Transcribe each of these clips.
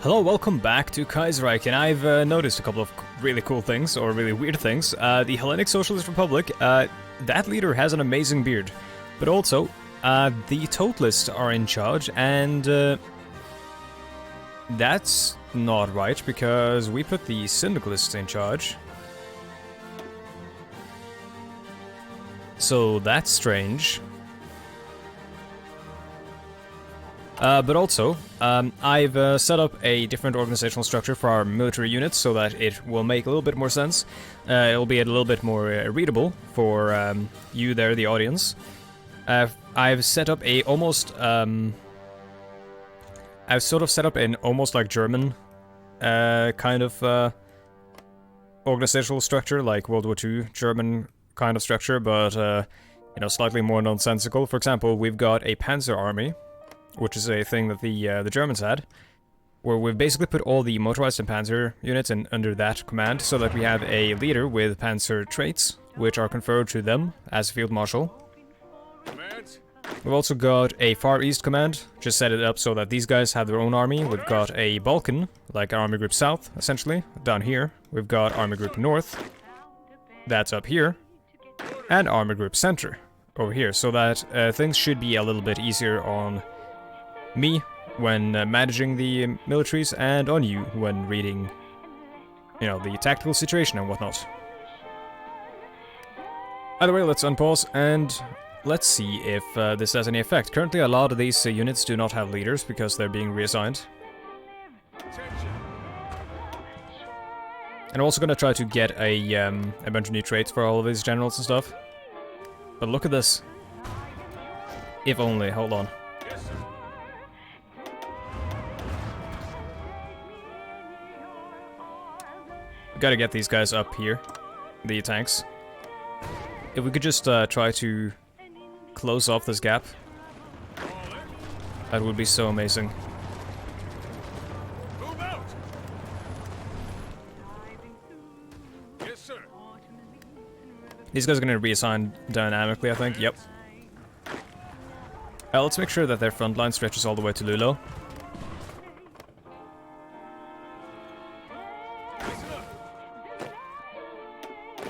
Hello, welcome back to Kaiserreich, and I've noticed a couple of really cool things, or really weird things. The Hellenic Socialist Republic, that leader has an amazing beard. But also, the Totalists are in charge, and that's not right, because we put the Syndicalists in charge. So that's strange. But also, I've set up a different organizational structure for our military units so that it will make a little bit more sense. It'll be a little bit more readable for you there, the audience. I've set up a almost, I've sort of set up an almost like German kind of organizational structure, like World War II German kind of structure, but you know, slightly more nonsensical. For example, we've got a Panzer army, which is a thing that the Germans had, where we've basically put all the motorized and panzer units under that command, so that we have a leader with panzer traits, which are conferred to them as field marshal. We've also got a Far East command, just set it up so that these guys have their own army. We've got a Balkan, like Army Group South, essentially, down here. We've got Army Group North, that's up here, and Army Group Center, over here, so that things should be a little bit easier on me when managing the militaries, and on you when reading, you know, the tactical situation and whatnot. Either way, let's unpause and let's see if this has any effect. Currently, a lot of these units do not have leaders because they're being reassigned. And I'm also going to try to get a bunch of new traits for all of these generals and stuff. But look at this. If only, hold on. Gotta get these guys up here, the tanks. If we could just try to close off this gap, that would be so amazing. Move out. Yes, sir. These guys are gonna reassign dynamically, I think. Yep. Let's make sure that their front line stretches all the way to Lulo.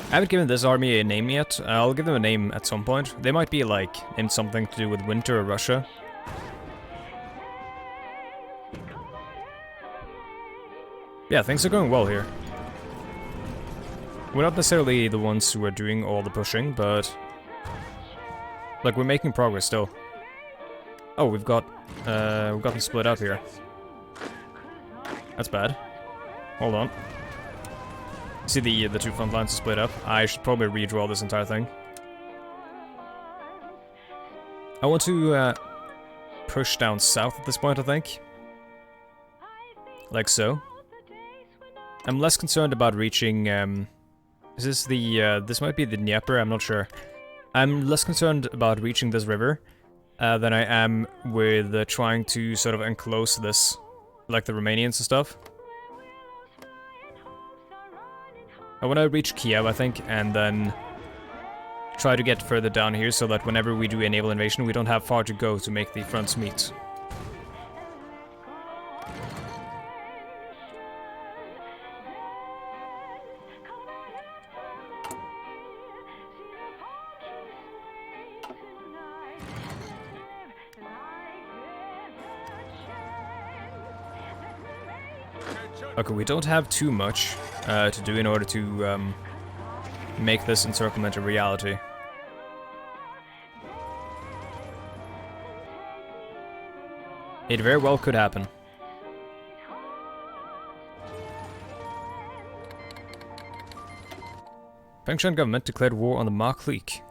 I haven't given this army a name yet. I'll give them a name at some point. They might be, like, named something to do with winter or Russia. Yeah, things are going well here. We're not necessarily the ones who are doing all the pushing, but like, we're making progress still. Oh, we've got them split up here. That's bad. Hold on. See, the two front lines are split up. I should probably redraw this entire thing. I want to push down south at this point, I think. Like so. I'm less concerned about reaching, is this the, this might be the Dnieper, I'm not sure. I'm less concerned about reaching this river than I am with trying to sort of enclose this, like the Romanians and stuff. I want to reach Kiev, I think, and then try to get further down here so that whenever we do a naval invasion, we don't have far to go to make the fronts meet. Okay, we don't have too much to do in order to make this encirclement a reality. It very well could happen. Fengshan government declared war on the Mark-Leak.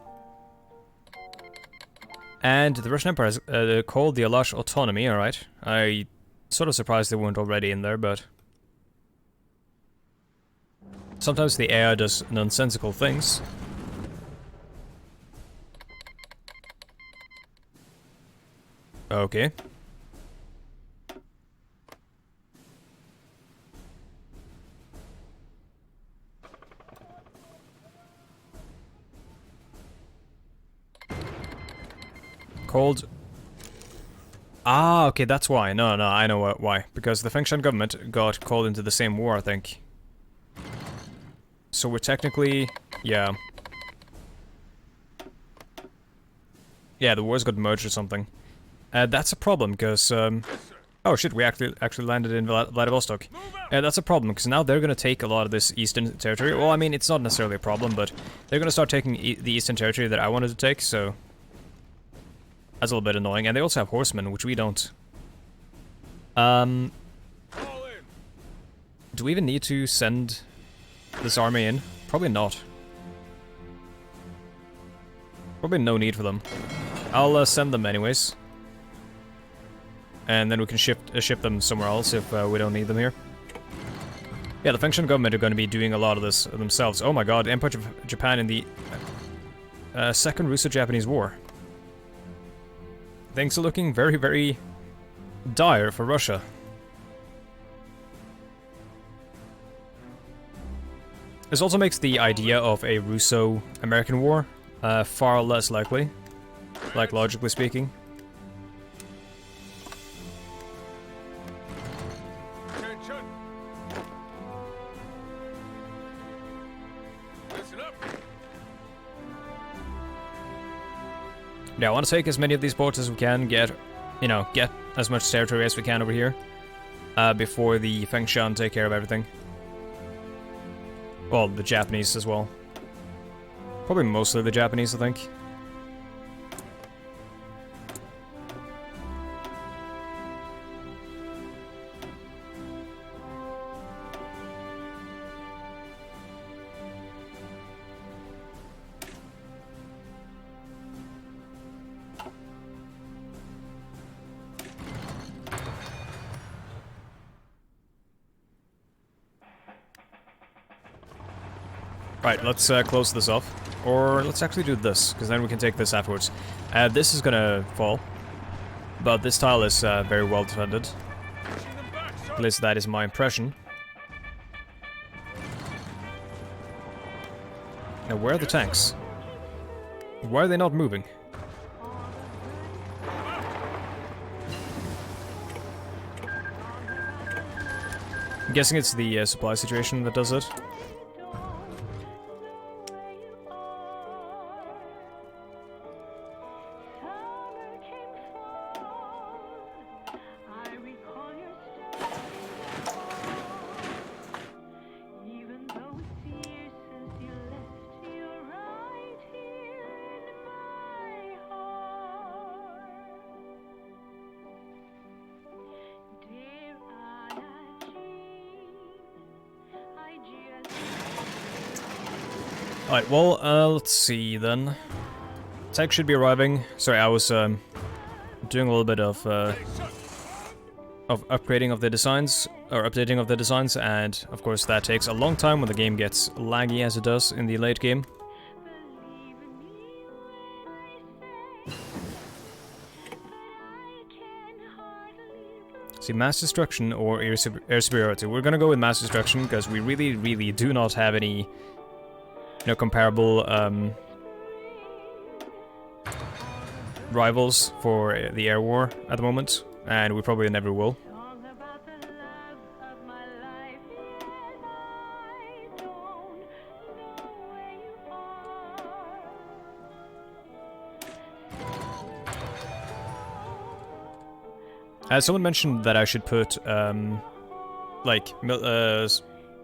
And the Russian Empire has called the Alash autonomy, alright. I sort of surprised they weren't already in there, but sometimes the AI does nonsensical things. Okay. Called Ah, okay, that's why. No, no, I know why. Because the Fengshan government got called into the same war, I think. So we're technically... yeah. Yeah, the wars got merged or something. That's a problem, because... oh shit, we actually landed in Vladivostok. That's a problem, because now they're gonna take a lot of this eastern territory. Well, I mean, it's not necessarily a problem, but they're gonna start taking the eastern territory that I wanted to take, so... that's a little bit annoying. And they also have horsemen, which we don't. Do we even need to send this army in? Probably not. Probably no need for them. I'll send them anyways. And then we can ship them somewhere else if we don't need them here. Yeah, the Fengshan government are going to be doing a lot of this themselves. Oh my god, Empire of Japan in the Second Russo-Japanese War. Things are looking very, very dire for Russia. This also makes the idea of a Russo-American war far less likely, like logically speaking. Attention. Listen up. Yeah, I want to take as many of these ports as we can, get as much territory as we can over here, before the Fengshan take care of everything. Well, the Japanese as well. Probably mostly the Japanese, I think. Right, let's close this off. Or let's actually do this, because then we can take this afterwards. This is gonna fall. But this tile is very well defended. At least that is my impression. Now, where are the tanks? Why are they not moving? I'm guessing it's the supply situation that does it. Alright, well, let's see then. Tech should be arriving. Sorry, I was doing a little bit of upgrading of the designs, or updating of the designs, and of course that takes a long time when the game gets laggy as it does in the late game. See, mass destruction or air superiority. We're gonna go with mass destruction because we really, really do not have any comparable rivals for the air war at the moment, and we probably never will. Someone mentioned that I should put, what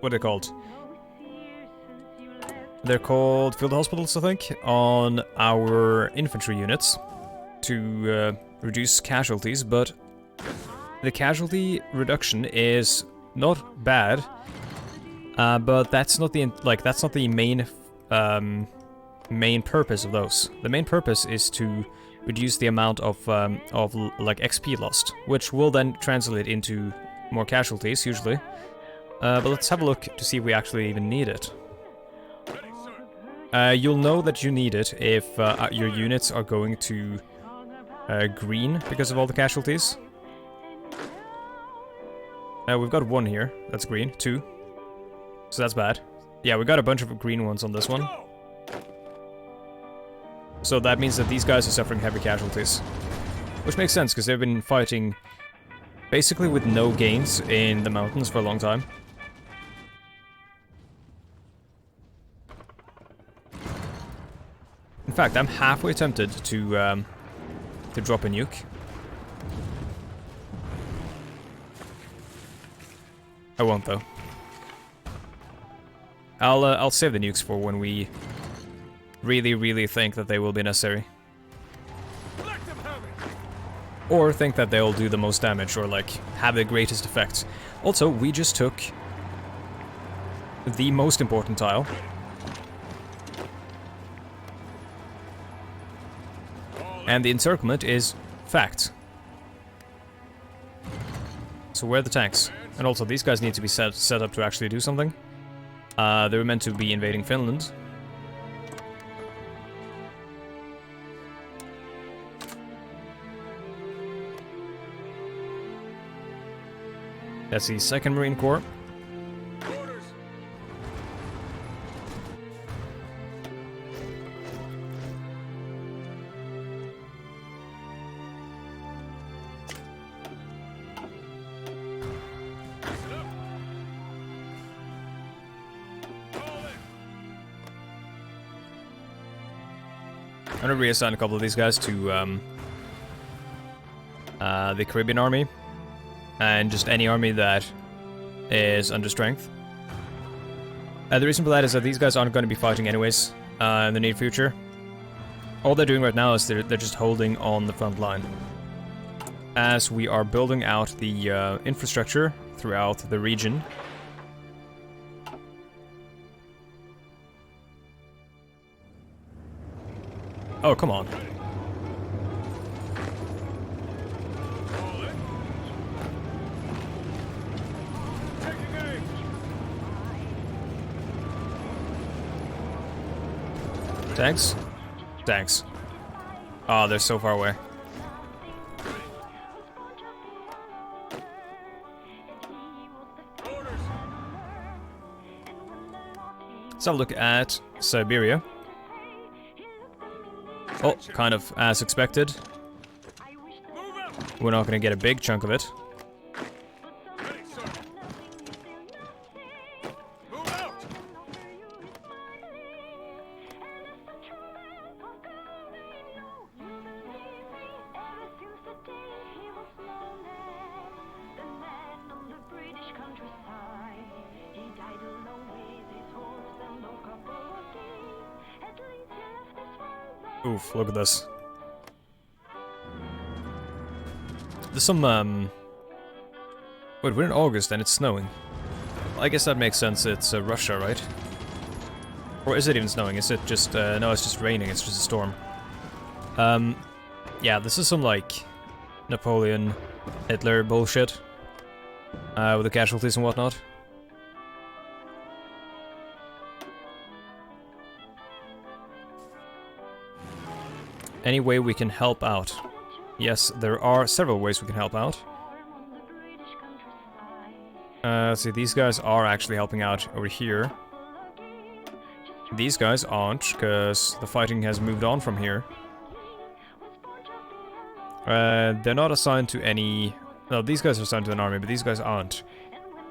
are they called? They're called field hospitals, I think, on our infantry units to reduce casualties, but the casualty reduction is not bad, but that's not the main purpose of those. The main purpose is to reduce the amount of XP lost, which will then translate into more casualties usually. But let's have a look to see if we actually even need it. You'll know that you need it if your units are going to green because of all the casualties. We've got one here, that's green, 2. So that's bad. Yeah, we got a bunch of green ones on this one. So that means that these guys are suffering heavy casualties. Which makes sense, because they've been fighting basically with no gains in the mountains for a long time. In fact, I'm halfway tempted to drop a nuke. I won't, though. I'll save the nukes for when we really think that they will be necessary. Or think that they'll do the most damage, or like, have the greatest effect. Also, we just took the most important tile. And the encirclement is fact. So where are the tanks? And also, these guys need to be set up to actually do something. They were meant to be invading Finland. That's the 2nd Marine Corps. Orders. Listen up. Fall in. I'm gonna reassign a couple of these guys to the Caribbean Army. And just any army that is under strength. The reason for that is that these guys aren't going to be fighting anyways in the near future. All they're doing right now is they're just holding on the front line. As we are building out the infrastructure throughout the region. Oh, come on. Tanks? Tanks. Oh, they're so far away. Let's have a look at Siberia. Oh, kind of as expected. We're not going to get a big chunk of it. Ready, sir. Move out. Oof, look at this. There's some, Wait, we're in August and it's snowing. I guess that makes sense, it's Russia, right? Or is it even snowing? Is it just, no, it's just raining, it's just a storm. Yeah, this is some, like, Napoleon, Hitler bullshit. With the casualties and whatnot. Any way we can help out? Yes, there are several ways we can help out. Let's see, these guys are actually helping out over here. These guys aren't, because the fighting has moved on from here. They're not assigned to any... No, these guys are assigned to an army, but these guys aren't.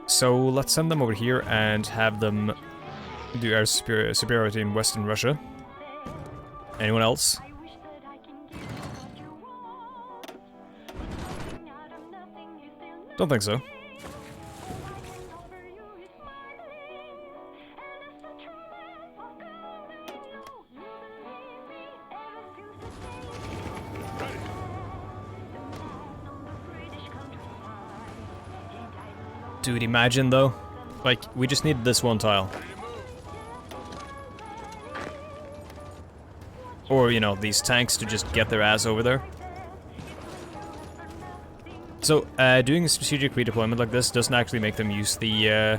So let's send them over here and have them do air superiority in Western Russia. Anyone else? Don't think so. Dude, imagine though. Like, we just needed this one tile. Or, you know, these tanks to just get their ass over there. So, doing a strategic redeployment like this doesn't actually make them use the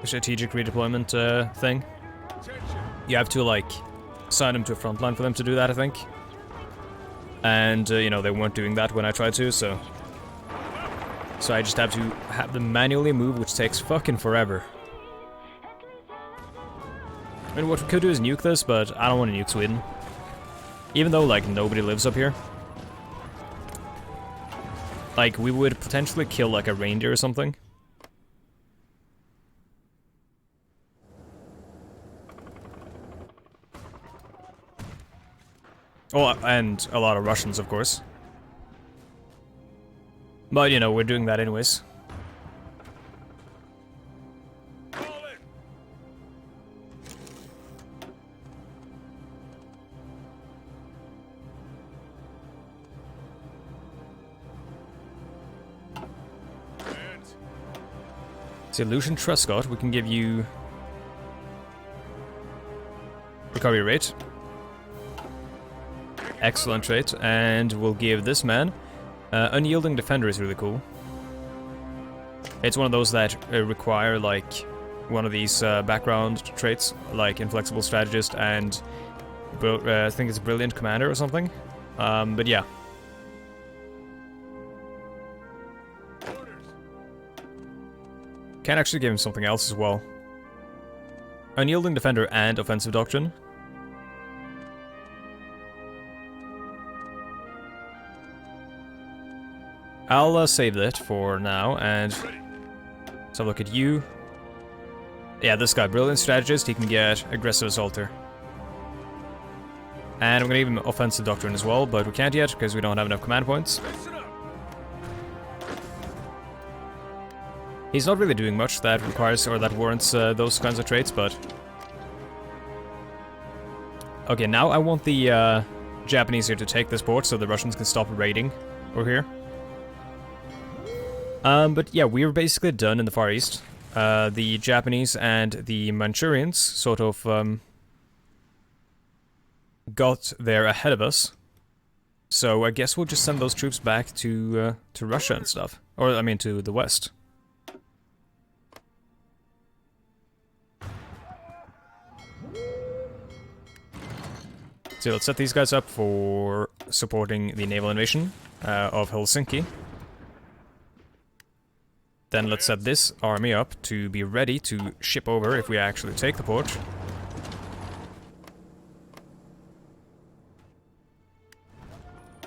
strategic redeployment thing. You have to, like, assign them to a front line for them to do that, I think. And, you know, they weren't doing that when I tried to, so... So I just have to have them manually move, which takes fucking forever. I mean, what we could do is nuke this, but I don't want to nuke Sweden. Even though, like, nobody lives up here. Like, we would potentially kill, like, a reindeer or something. Oh, and a lot of Russians, of course. But, you know, we're doing that anyways. Fall in. And It's Illusion Truscott. We can give you recovery rate. Excellent trait. And we'll give this man Unyielding Defender is really cool. It's one of those that require like one of these background traits, like Inflexible Strategist and I think it's Brilliant Commander or something. But yeah. orders. Can actually give him something else as well. Unyielding Defender and Offensive Doctrine. I'll save that for now, and Ready. let's have a look at you. Yeah, this guy, Brilliant Strategist, he can get Aggressive Assaulter. And I'm gonna give him Offensive Doctrine as well, but we can't yet, because we don't have enough command points. Listen up. He's not really doing much that requires, or that warrants those kinds of traits, but... Okay, now I want the Japanese here to take this port, so the Russians can stop raiding over here. But yeah, we're basically done in the Far East. The Japanese and the Manchurians sort of got there ahead of us. So I guess we'll just send those troops back to Russia and stuff. Or, I mean, to the West. So let's set these guys up for supporting the naval invasion of Helsinki. Then let's set this army up to be ready to ship over if we actually take the port.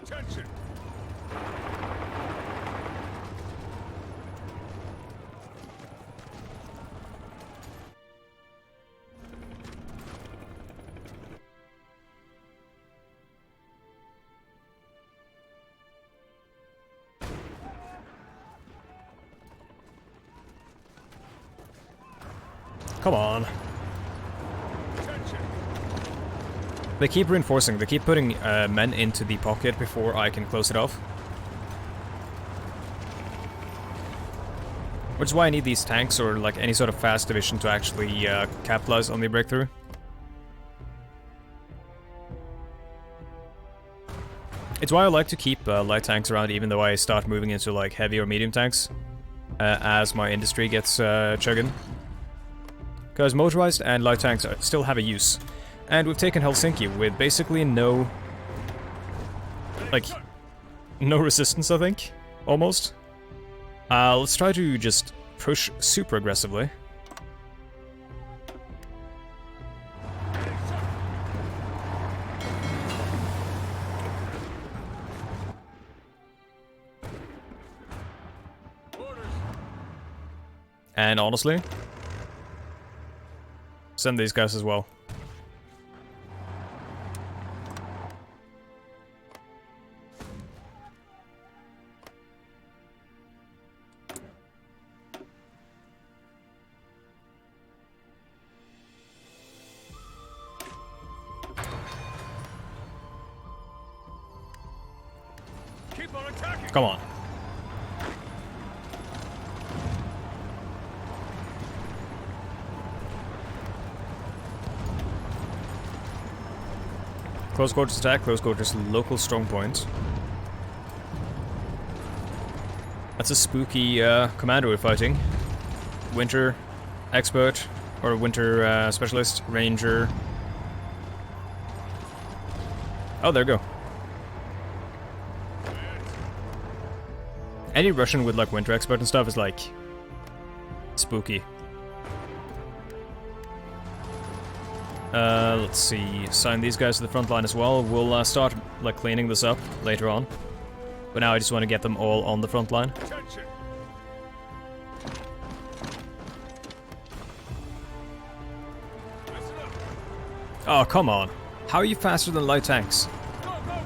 Attention. Come on. Attention. They keep reinforcing, they keep putting men into the pocket before I can close it off. Which is why I need these tanks or like any sort of fast division to actually capitalize on the breakthrough. It's why I like to keep light tanks around even though I start moving into like heavy or medium tanks as my industry gets chugging. Because motorized and light tanks still have a use. And we've taken Helsinki with basically no... like... no resistance, I think. Almost. Let's try to just push super aggressively. Orders. And honestly... send these guys as well. Keep on attacking. Come on. Close quarters attack, close quarters local strong point. That's a spooky commander we're fighting. Winter expert, or winter specialist, ranger. Oh, there we go. Any Russian with like winter expert and stuff is like spooky. Let's see, assign these guys to the front line as well. We'll start like cleaning this up later on. But now I just want to get them all on the front line. Attention. Listen up. Oh, come on. How are you faster than light tanks? Go, go,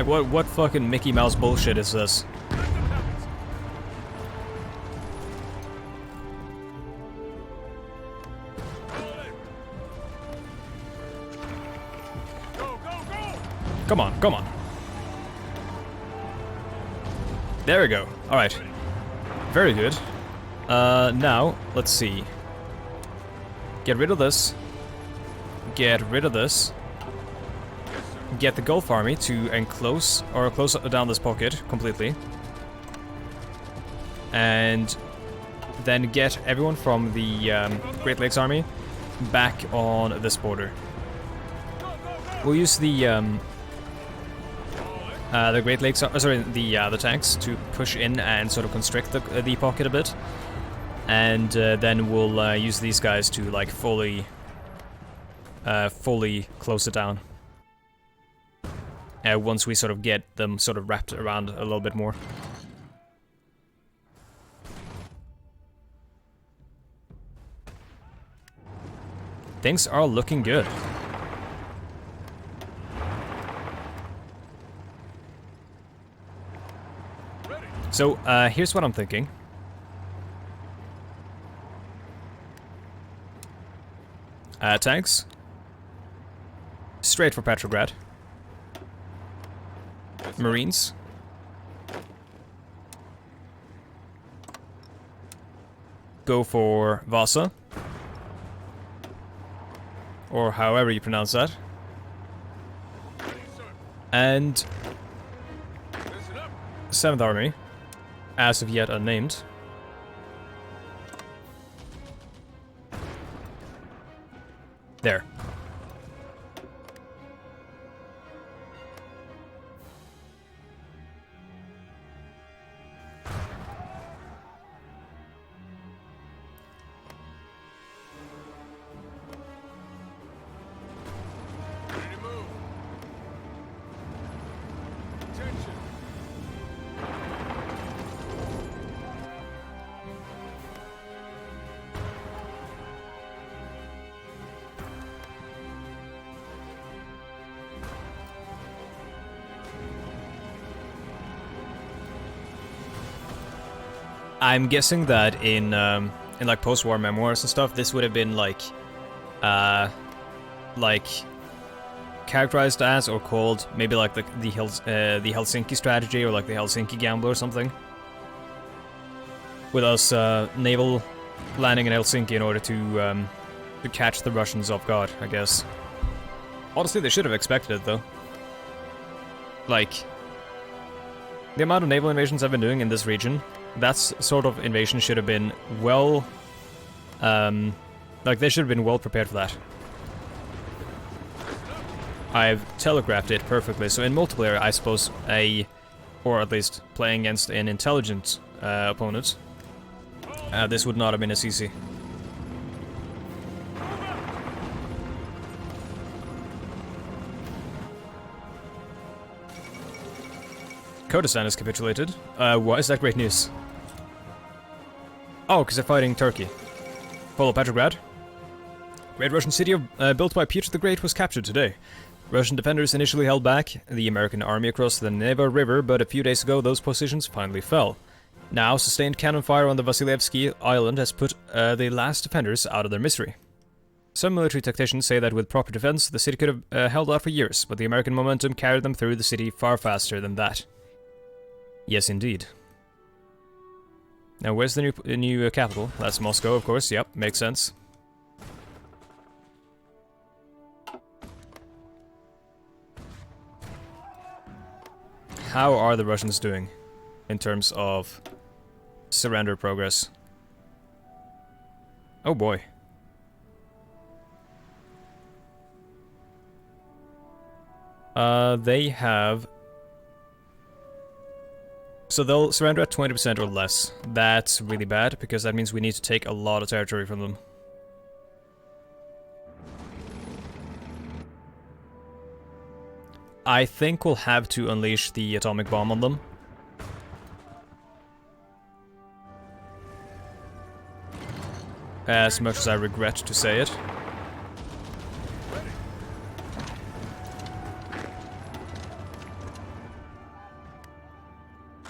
go. Like, what fucking Mickey Mouse bullshit is this? Let them have it. Roll in. Go, go, go. Come on, come on. There we go. Alright. Very good. Now, let's see. Get rid of this. Get rid of this. Get the Gulf Army to enclose, or close down this pocket completely. And then get everyone from the Great Lakes Army back on this border. We'll use the Great Lakes, sorry, the tanks to push in and sort of constrict the pocket a bit, and then we'll use these guys to like fully close it down. Once we sort of get them sort of wrapped around a little bit more. Things are looking good. So, here's what I'm thinking. Tanks. Straight for Petrograd. Marines. Go for Vasa. Or however you pronounce that. And 7th Army, as of yet unnamed. There. Ready to move. Attention. I'm guessing that in like post-war memoirs and stuff, this would have been like characterized as or called maybe like the Helsinki strategy or like the Helsinki gamble or something. With us naval landing in Helsinki in order to catch the Russians off guard, I guess. Honestly, they should have expected it though. Like the amount of naval invasions I've been doing in this region. That sort of invasion should have been well, like they should have been well prepared for that. I've telegraphed it perfectly, so in multiplayer I suppose or at least playing against an intelligent opponent, this would not have been as easy. Kurdistan has capitulated. Why is that great news? Oh, because they're fighting Turkey. Follow Petrograd. Great Russian city built by Peter the Great was captured today. Russian defenders initially held back the American army across the Neva River, but a few days ago those positions finally fell. Now, sustained cannon fire on the Vasilievsky Island has put the last defenders out of their misery. Some military tacticians say that with proper defense, the city could have held out for years, but the American momentum carried them through the city far faster than that. Yes, indeed. Now, where's the new capital? That's Moscow, of course. Yep, makes sense. How are the Russians doing in terms of surrender progress? Oh boy. They have... So they'll surrender at 20% or less. That's really bad, because that means we need to take a lot of territory from them. I think we'll have to unleash the atomic bomb on them, as much as I regret to say it.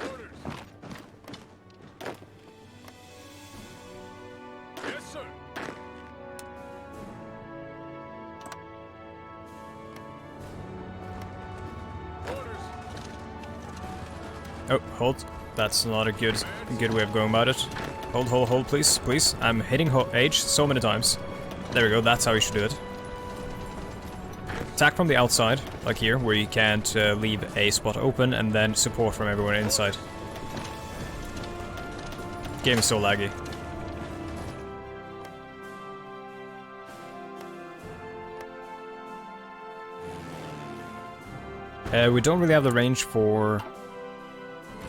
Orders. Yes, sir. Orders. Oh, hold. That's not a good way of going about it. Hold, please, please. I'm hitting H so many times. There we go, that's how you should do it. Attack from the outside, like here, where you can't leave a spot open, and then support from everyone inside. Game is so laggy. We don't really have the range for...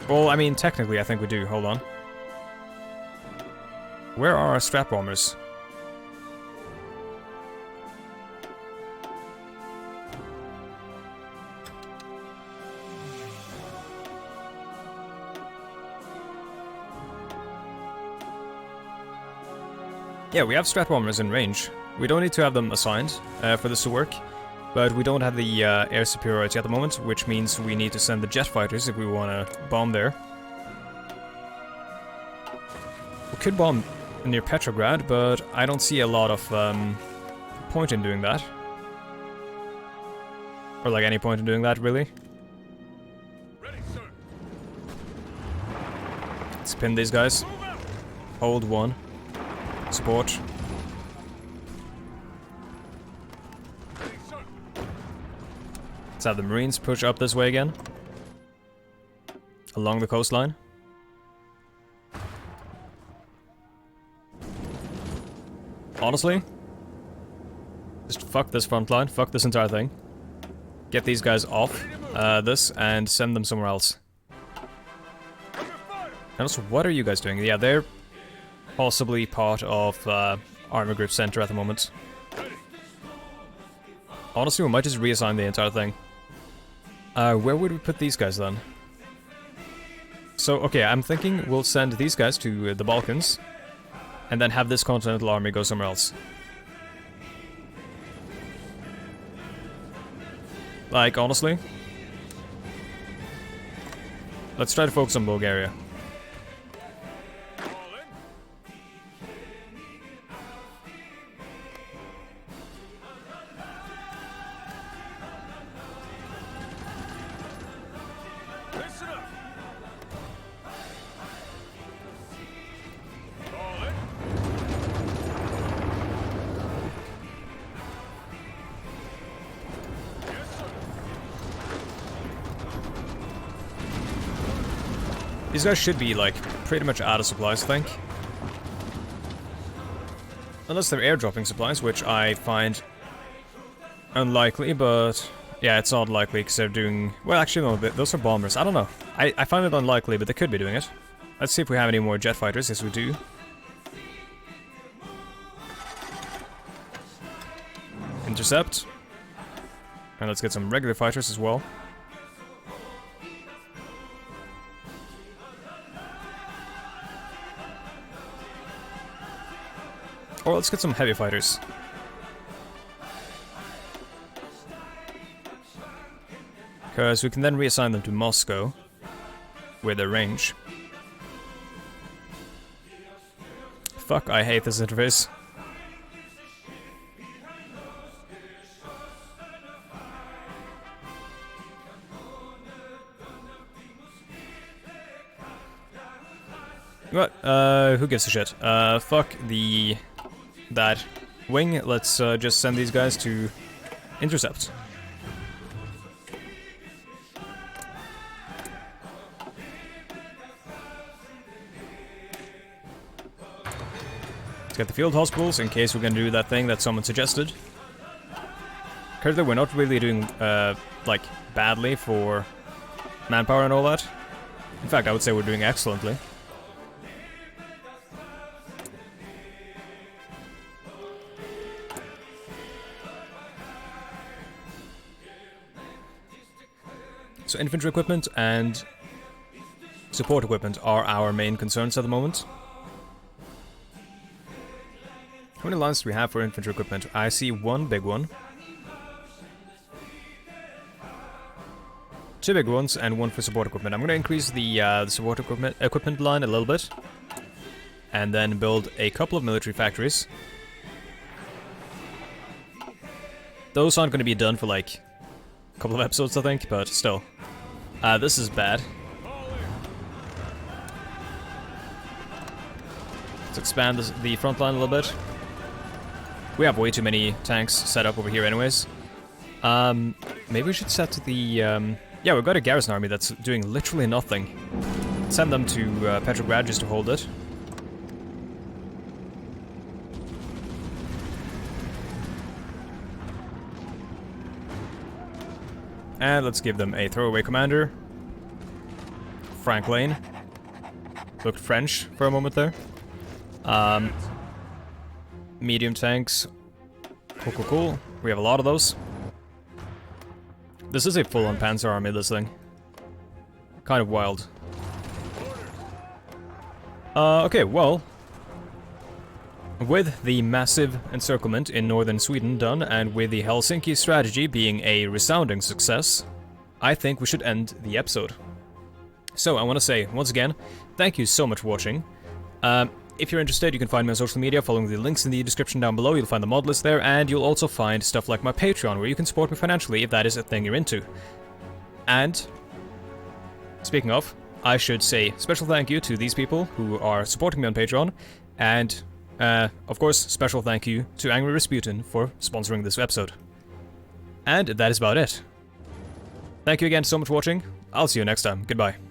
Well, I mean, technically, I think we do. Hold on. Where are our strap bombers? Yeah, we have strap bombers in range. We don't need to have them assigned for this to work, but we don't have the air superiority at the moment, which means we need to send the jet fighters if we want to bomb there. We could bomb near Petrograd, but I don't see a lot of point in doing that. Or like any point in doing that, really. Ready, sir. Let's pin these guys. Move out. Hold one. Support. Ready, sir. Let's have the Marines push up this way again. Along the coastline. Honestly, just fuck this front line, fuck this entire thing. Get these guys off this and send them somewhere else. Under fire. And also, what are you guys doing? Yeah, they're possibly part of Armor Group Center at the moment. Ready. Honestly, we might just reassign the entire thing. Where would we put these guys then? So, okay, I'm thinking we'll send these guys to the Balkans, and then have this Continental Army go somewhere else. Like, honestly, let's try to focus on Bulgaria. All in. Listen up. All in. Yes, sir. These guys should be, like, pretty much out of supplies, I think. Unless they're airdropping supplies, which I find unlikely, but... Yeah, it's not likely, because they're doing... Well, actually, no, those are bombers. I don't know. I find it unlikely, but they could be doing it. Let's see if we have any more jet fighters. Yes, we do. Intercept. And let's get some regular fighters as well. Or let's get some heavy fighters. Because we can then reassign them to Moscow, with their range. Fuck, I hate this interface. What? Who gives a shit? Fuck that wing. Let's just send these guys to intercept. Let's get the field hospitals in case we're gonna do that thing that someone suggested. Currently, we're not really doing like badly for manpower and all that. In fact, I would say we're doing excellently. So infantry equipment and support equipment are our main concerns at the moment. How many lines do we have for infantry equipment? I see one big one. 2 big ones and 1 for support equipment. I'm going to increase the support equipment line a little bit. And then build a couple of military factories. Those aren't going to be done for like a couple of episodes, I think, but still. This is bad. Let's expand the front line a little bit. We have way too many tanks set up over here anyways. Maybe we should set the... yeah, we've got a garrison army that's doing literally nothing. Send them to Petrograd just to hold it. And let's give them a throwaway commander. Frank Lane. Looked French for a moment there. Medium tanks. Cool. We have a lot of those. This is a full-on panzer army, this thing. Kind of wild. Okay, well... With the massive encirclement in northern Sweden done, and with the Helsinki strategy being a resounding success, I think we should end the episode. So, I want to say, once again, thank you so much for watching. If you're interested, you can find me on social media following the links in the description down below. You'll find the mod list there, and you'll also find stuff like my Patreon, where you can support me financially if that is a thing you're into. And, speaking of, I should say special thank you to these people who are supporting me on Patreon, and, of course, special thank you to Angry Rasputin for sponsoring this episode. And that is about it. Thank you again so much for watching. I'll see you next time. Goodbye.